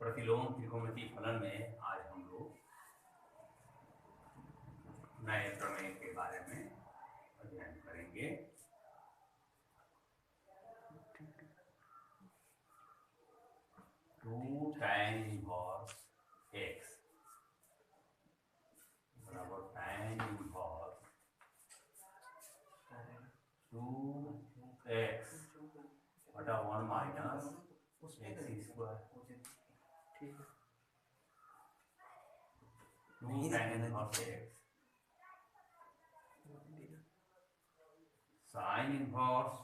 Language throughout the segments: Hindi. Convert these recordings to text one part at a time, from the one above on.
प्रतिलोम त्रिकोणमितीय फलन में आज हम लोग नए प्रमेय के बारे में अध्ययन करेंगे। टू tan इनवर्स x बराबर tan इनवर्स 2x बटा 1 माइनस x स्क्वायर। ठीक है। 2 tan inverse x sin inverse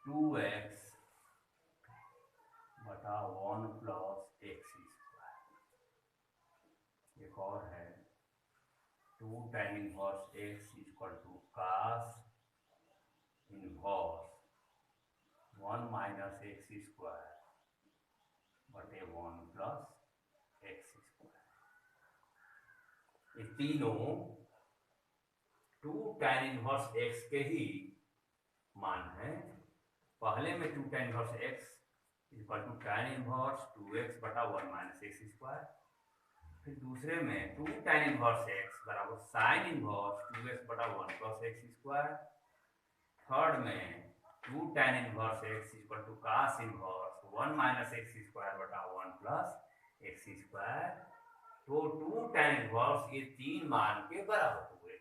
2x बटा 1 प्लस x स्क्वायर। एक और है 2 tan inverse x equal to cos inverse 1 minus x square बटे 1 प्लस x स्क्वायर। ये तीनों 2 tan इनवर्स x के ही मान है। पहले में 2 tan inverse x equal to tan inverse 2x बटा 1 माइनस x स्क्वायर। फिर दूसरे में 2 tan इनवर्स x बराबर sin इनवर्स 2x बटा 1 प्लस x स्क्वायर। थर्ड में 2 tan inverse x equal to cos inverse 1 minus x square बटा 1 प्लस x स्क्वायर। तो 2 tan इनवर्स ये तीन मान के बराबर हुए।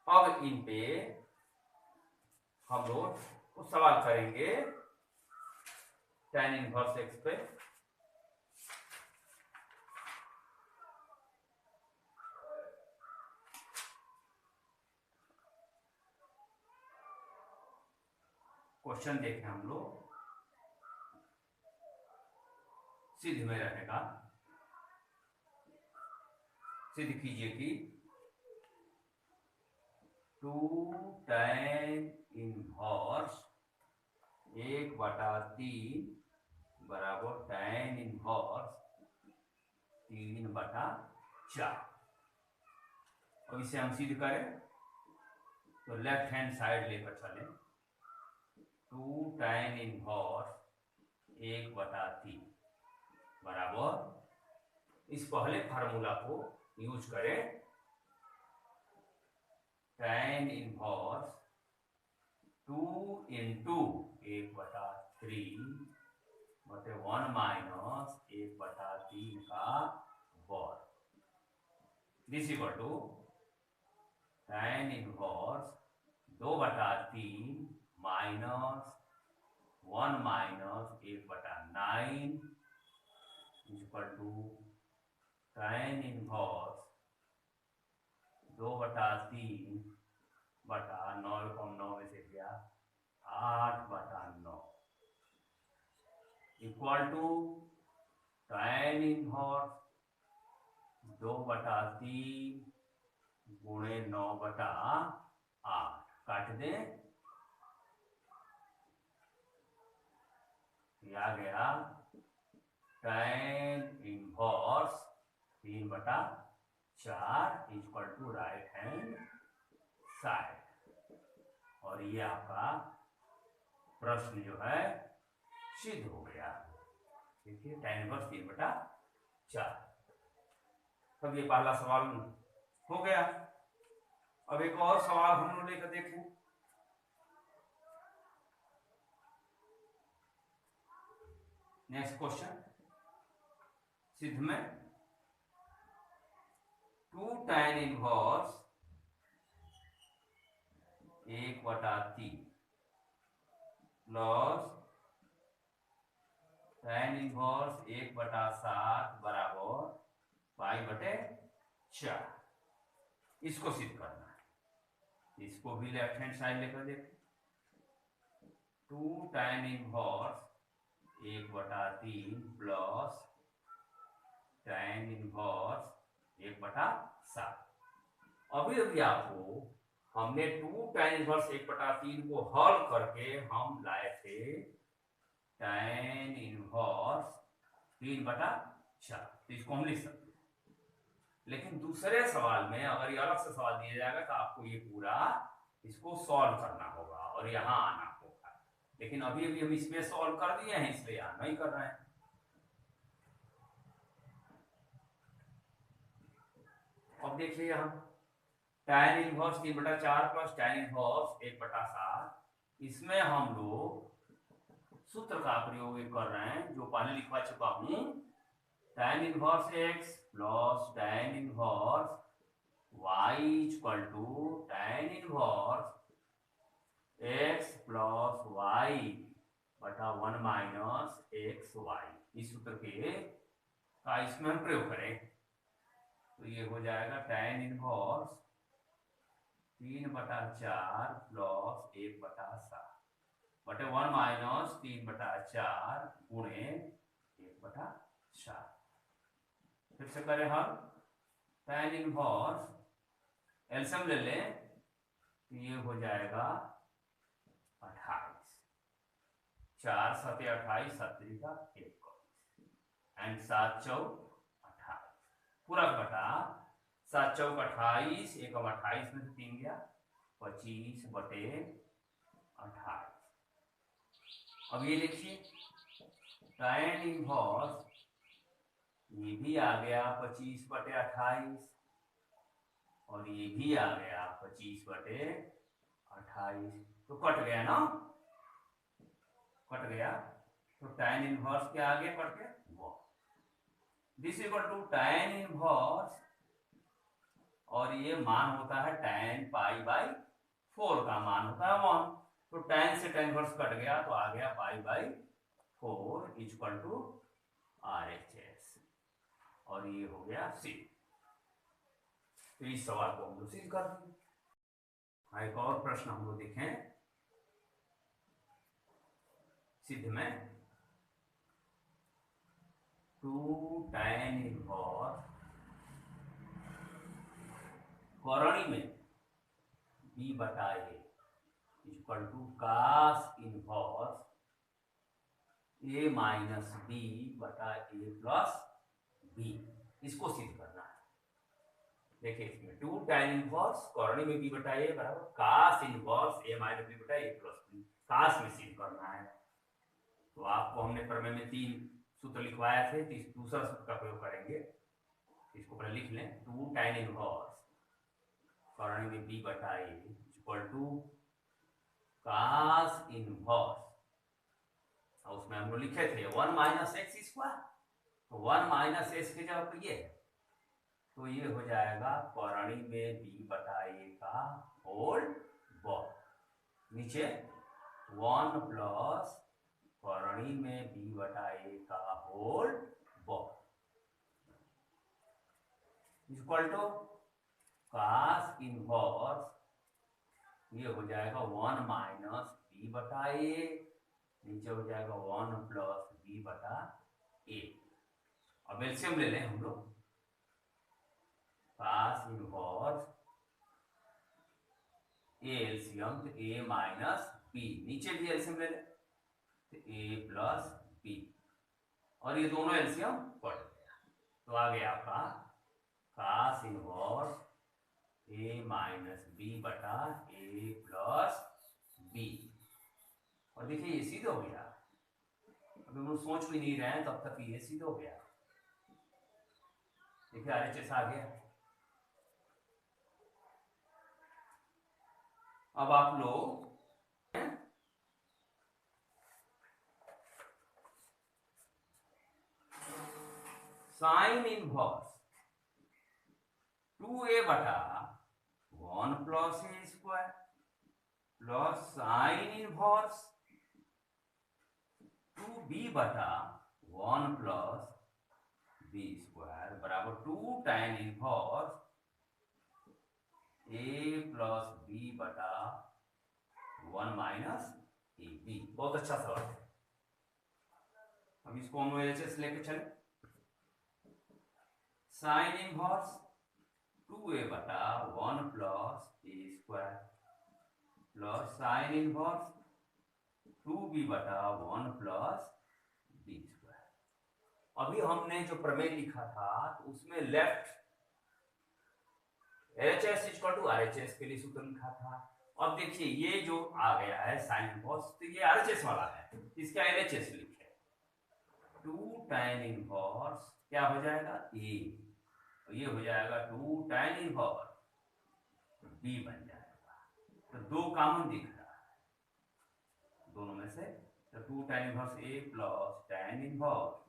अब इन पे हम लोग कुछ सवाल करेंगे tan इनवर्स x पे। क्वेश्चन देखें हम लोग, सिद्ध में रहेगा। सिद्ध कीजिए कि 2 tan इनवर्स 1/3 बराबर tan इनवर्स 3/4। अब इसे हम सिद्ध करें तो लेफ्ट हैंड साइड लेकर चलें। 2 tan इनवर्स 1/3 बराबर इस पहले फार्मूला को यूज करें। tan इनवर्स 2 इंटू 1/3 बटे 1 माइनस 1/3 का वर्ग। This equal to tan inverse 2/3 minus 1 minus 1/9 equal to tan inverse 2/3 बटा 9 कम 9 में से गया 8/9 इक्वल टू tan इनवर्स 2/3 गुणे 9/8 काट दें। आ गया tan inverse 3/4 equal to right hand side. और ये आपका प्रश्न जो है सिद्ध हो गया। देखिए tan इनवर्स 3/4। तब ये पहला सवाल हो गया। अब एक और सवाल हम लोग लेकर देखें। नेक्स्ट क्वेश्चन सिद्ध में 2 tan inverse 1/3 plus tan inverse 1/7 बराबर π/4। इसको सिद्ध करना है। इसको भी लेफ्ट हैंड साइड लेकर देखें। 2 tan inverse 1/3 plus tan inverse 1/7। अभी आपको हमने 2 tan इनवर्स 1/3 को हल करके हम लाए थे tan इनवर्स 3/4। तो इसको हम लिख सकते हैं। लेकिन दूसरे सवाल में अगर ये अलग से सवाल दिया जाएगा तो आपको ये पूरा इसको सॉल्व करना होगा और यहाँ आना होगा। लेकिन अभी अभी हम इसमें सॉल्व कर दिए हैं, इसलिए यहाँ नहीं कर रहे हैं। अब देखिए यहाँ tan inverse 3/4 plus tan inverse 1/7, इसमें हम लोग सूत्र का प्रयोग कर रहे हैं जो पहले लिखवा चुका हूं, tan inverse x plus tan inverse y equal to tan inverse x plus y बटा 1 माइनस एक्स वाई। इस सूत्र के का इसमें हम प्रयोग करें तो ये हो जाएगा tan इनवर्स 3/4 प्लस 1/7 बटे 1 माइनस 3/4 गुणे 1/4। फिर से करें हम tan इनवर्स एलसीएम ले लें तो ये हो जाएगा 28, 4 7 28 7 का 21 एंड 7 चौक 28 पूरा बटा 7 चौक 28, 1 28 में से 3 गया 25 बटे 28। अब ये देखिए tan इनवर्स ये भी आ गया 25 बटे 28 और ये भी आ गया 25 बटे 28, तो कट गया ना, कट गया। तो tan इनवर्स क्या आ गया कट के वो, this equal to tan inverse और ये मान होता है tan पाई बाई 4 का मान होता है 1, तो tan से tan इनवर्स कट गया तो आ गया pi by 4 equal to RHS और ये हो गया C। तो इस सवाल को हम लोग सिद्ध कर देंगे। एक और प्रश्न हम लोग देखें सिद्ध में, 2 tan इनवर्स करणी में b बटा a equal to cos inverse a minus b बटा a प्लस b, इसको सिद्ध करना है। देखिए इसमें 2 tan इनवर्स करणी में b बटा a बराबर cos inverse a minus b बटा a प्लस b, cos में सिद्ध करना है। तो आपको हमने प्रमेय में 3 सूत्र लिखवाए थे, तो इस दूसरा सूत्र का प्रयोग करेंगे। इसको पहले लिख लें, 2 tan इनवर्स करणी में b बटा a equal to cos inverse, और उसमें हम लोग लिखे थे 1 माइनस एक्स स्क्वायर, तो 1 माइनस एक्स की जगह पर ये है तो ये हो जाएगा करणी में b बटा a का होल वर्ग, नीचे 1 प्लस करणी में b बटा a का होल वर्ग इक्वल टू cos इनवर्स, ये हो जाएगा 1 माइनस b बटा a, नीचे हो जाएगा 1 प्लस b बटा a। अब एलसीएम ले लें हम लोग, cos इनवर्स a एलसीएम तो a माइनस b, नीचे भी एलसीएम ले लें तो a प्लस b, और ये दोनों एलसीएम पढ़ गया तो आ गया आपका cos inverse a minus b बटा a प्लस b। और देखिए ये सिद्ध हो गया, अभी हम लोग सोच भी नहीं रहे हैं तब तक ये सिद्ध हो गया। देखिए RHS आ गया। अब आप लोग साइन इनवर्स 2a बटा 1 plus a square plus sine inverse 2b बटा 1 प्लस b स्क्वायर बराबर 2 tan inverse a plus b बटा 1 माइनस ए बी। बहुत अच्छा सवाल है। अब इसको हम एलएचएस लेके चले, साइन इनवर्स 2a बटा 1 plus a square plus sine inverse 2b बटा 1 प्लस b स्क्वायर। अभी हमने जो प्रमेय लिखा था तो उसमें left LHS equal to RHS के लिए सूत्र लिखा था अब देखिए ये जो आ गया है साइन इनवर्स, तो ये आरएचएस वाला है, इसका एलएचएस लिखे, 2 tan इनवर्स क्या हो जाएगा ए, और ये हो जाएगा 2 tan इनवर्स बी बन जाएगा। तो 2 कॉमन दिख रहा है दोनों में से, तो 2 tan इनवर्स ए प्लस tan इनवर्स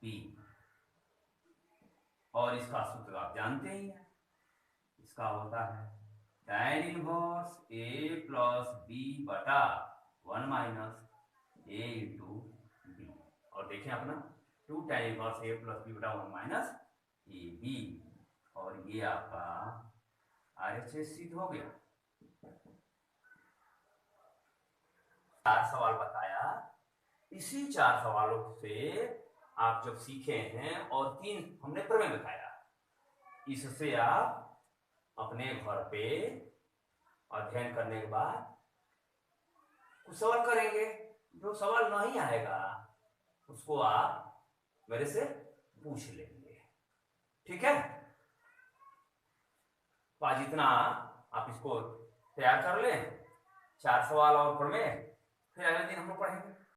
बी, और इसका सूत्र आप जानते ही हैं, इसका होता है tan इनवर्स ए प्लस बी बटा 1 माइनस ए इंटू बी। और देखें अपना 2 tan इनवर्स ए प्लस बी बटा 1 माइनस ए बी, और ये आपका आरएचएस सिद्ध हो गया। 4 सवाल बताया, इसी 4 सवालों से आप जब सीखे हैं और 3 हमने प्रमेय बताया, इससे आप अपने घर पे अध्ययन करने के बाद कुछ सवाल करेंगे, जो सवाल नहीं आएगा उसको आप मेरे से पूछ लेंगे, ठीक है। तो आज इतना आप इसको तैयार कर लें, 4 सवाल और प्रमेय, फिर अगले दिन हम लोग पढ़ेंगे।